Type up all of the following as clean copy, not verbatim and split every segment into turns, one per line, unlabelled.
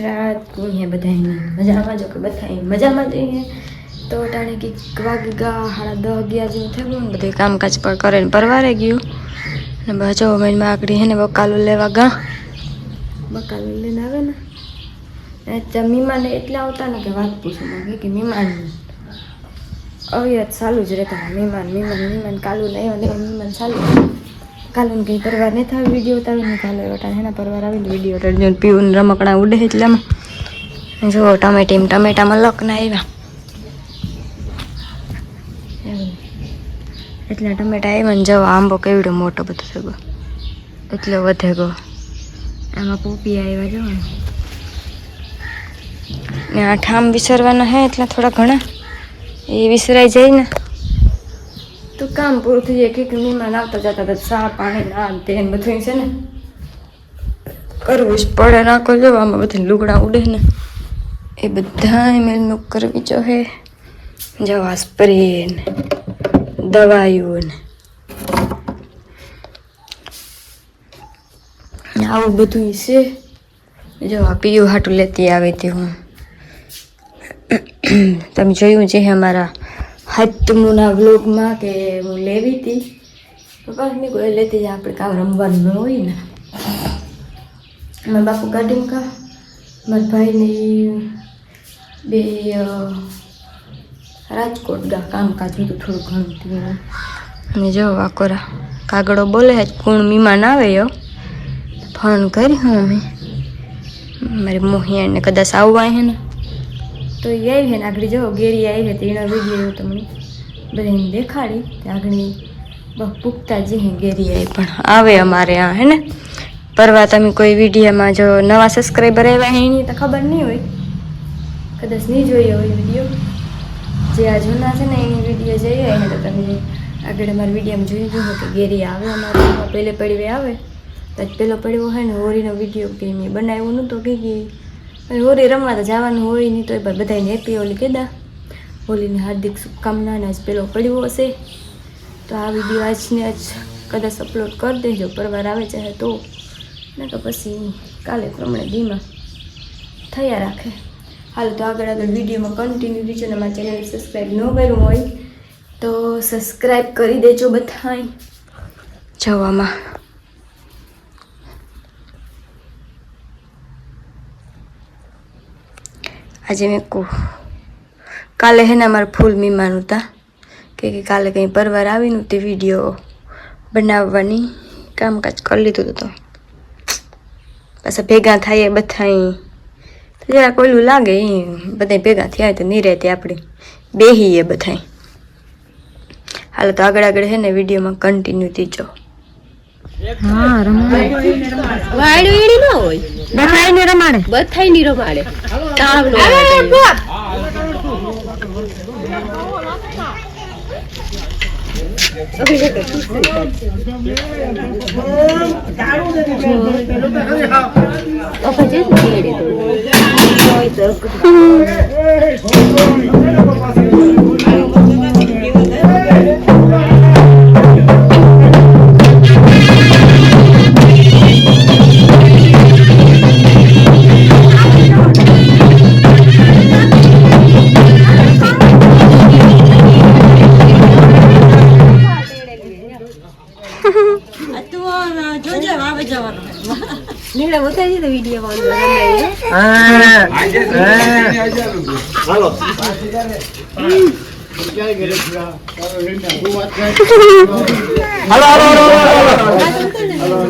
रात है बधाई मजा में जो कि बधाई मजा में जइए तो टाणे की वागी गा 10:30 जेवुं थई गयुं बधुं कामकाज पर करे परवारे गयुं ने बचो महीन में आकड़ी है ने बकालू लेवा गा बकालू लेने आवे ने मीमान एटला आवता ने कि वात पूछो मांगे कि मीमान अवियत चालू ज रहता मीमान मीमान मीमान कालू नहीं होने मीमान चालू कालू कहीं परवार नहीं था वीडियो उतार नहीं कालो एवटा है परवार आवी वीडियो जो पीवन रमकड़ा उड़े एटला जो टमेटी टमेटा में लक ना आव्या एटला टमेटा आव्या ने जो आंबो केवडो मोटो बधो थई गयो एटलो वधे गयो आमां पोपी आव्या जो ने आ ठाम विसरवाना है एटला थोड़ा घणा ए विसराई जाए ने तो काम पूરું થઈ જાય કે મહેમાન આવતા જતા તો ચા પાણી ના તેન બધું છે ને કરવું જ પડે ના કરજો આમાં બધું લુગડા ઉડે ને એ બધાય મેલનું કરવી જોઈએ જવા સ્પ્રે ને દવાઈઓ ને આવું બધું છે જો આ પીયું હાટું લેતી આવે તે હું તમે જોયું છે અમારા હાથમુના વ્લોગમાં કે હું લેવી હતી તો બસ નહીં કોઈ લેતી જાય આપણે કામ રમવાનું ન હોય ને મારા બાપુ ગાડીમાં કા મારા ભાઈની બે રાજકોટ ગા કામકાજ હતું થોડું ઘણું થયું અને જો આકોરા કાગડો બોલે કોણ મીમાન આવે યો ફોન કરી હું અમે મારી મોહિયાને કદાચ આવવા હે ને તો એ આવી છે ને આગળ જો ગેરી આવી હતી એનો વિડીયો તમને બધાને દેખાડી આગળ પૂગતા જે હે ગેરી આવી પણ આવે અમારે આ હે ને પરવા તમે કોઈ વિડીયોમાં જો નવા સબસ્ક્રાઈબર આવ્યા હે એની તો ખબર નહીં હોય કદાચ નહીં જોયો હોય વિડીયો જે આ જૂના છે ને એની વિડીયો જોઈએ એને તો તમે આગળ અમારા વિડીયોમાં જોઈ જુઓ કે ગેરી આવે અમારે પહેલે પડવે આવે તો પેલો પડવો હોય ને હોળીનો વિડીયો કે મેં બનાવ્યો નહોતો કે હોળી રમવા તો જવાનું હોય નહીં તો એ બધાને હેપી હોલી કીધા હોલીની હાર્દિક શુભકામના આજ પેલો પડવો હશે તો આ વિડીયો આજને આજ કદાચ અપલોડ કરી દેજો પરવાર આવે ચાહે તો ને તો પછી કાલે પ્રમાણે દીમાં થયા રાખે હાલ તો આગળ વિડીયોમાં કન્ટિન્યુ રીજો ને મારા ચેનલ સબસ્ક્રાઈબ ન કર્યું હોય તો સબસ્ક્રાઈબ કરી દેજો બધાય જવામાં આજે મેં કહું કાલે હે ને અમારે ફૂલ મહેમાન હતા કે કાલે કંઈ પરવાર આવીને તે વિડીયો બનાવવાની કામકાજ કરી લીધું તો પાછા ભેગા થાય બધાય જરા કોઈલું લાગે એ બધા ભેગા થયા તો નહીં રહેતી આપણે બેહીએ બધાય હાલ તો આગળ આગળ હે ને વિડીયોમાં કન્ટિન્યુ દીજો
હા રમાડે વાયડું એડી ન હોય બથાઈને રમાડે તાવલો નીડા બતાવી દે વિડિયો માં હાલો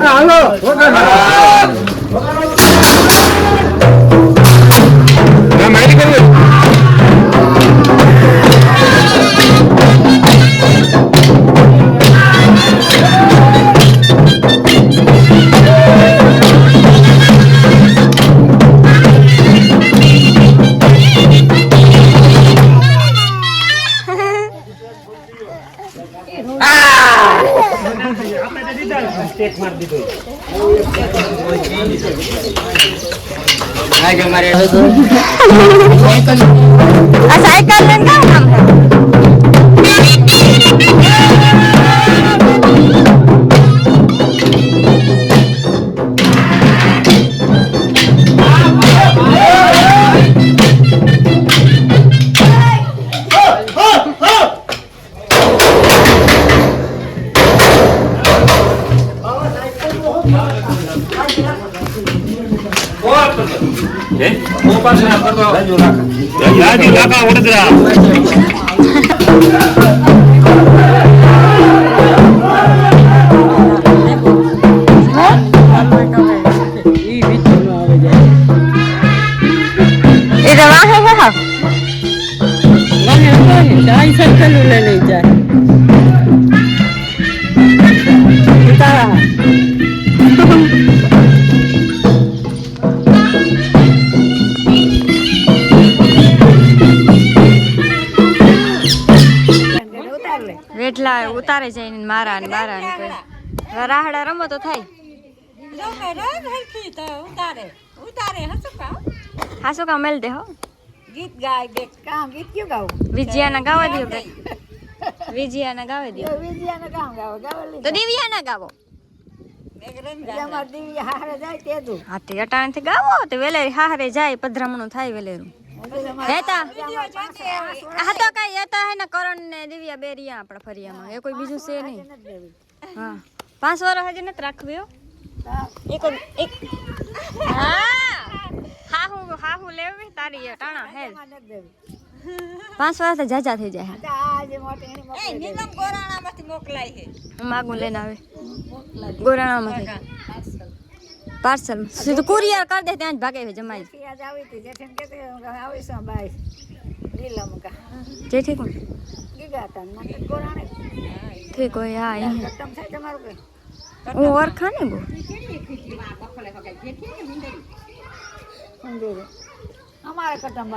હાલો साइकिल का नाम है
રાજુ કાકા વડોદરા
એ દવા હે હા વેઠલા ઉતારે જઈને મારા ને મારા ને રાહડા રમો તો થાય હાસુ કા મેલ દે હો
ગીત ગાય બે કામ ગીત ક્યું ગાવ
વિજયા ના ગાવા દો બે વિજયા ના ગાવા દો
વિજયાને કામ ગાવ ગાવ
તો દિવ્યા ના ગાવો
અમાર દીવી હારે જાય તેદું
હા તે અટાણે થી ગાવો તે વેલેરી હારે જાય પધરામણું થાય વેલેરું હેતા હા તો કઈ હેતા હે ને કરણ ને દિવ્યા બેરિયા આપણા ફરિયામાં એ કોઈ બીજું છે નહીં હા 5 વર્ષ હજી નથી રાખવી હો એક હા હું લેવી તારી ટાણા હે 5 વર્ષ તો જાજા થઈ જાય હું માગું લઈને આવે ગોરાણામાંથી પાર્સલ સીધું કુરિયર કરી દે ત્યાં જ ભાગે જમાઈ જે ઠીક ઠીક હોય હા હું ઓળખા ને બહુ
અમારે કટમ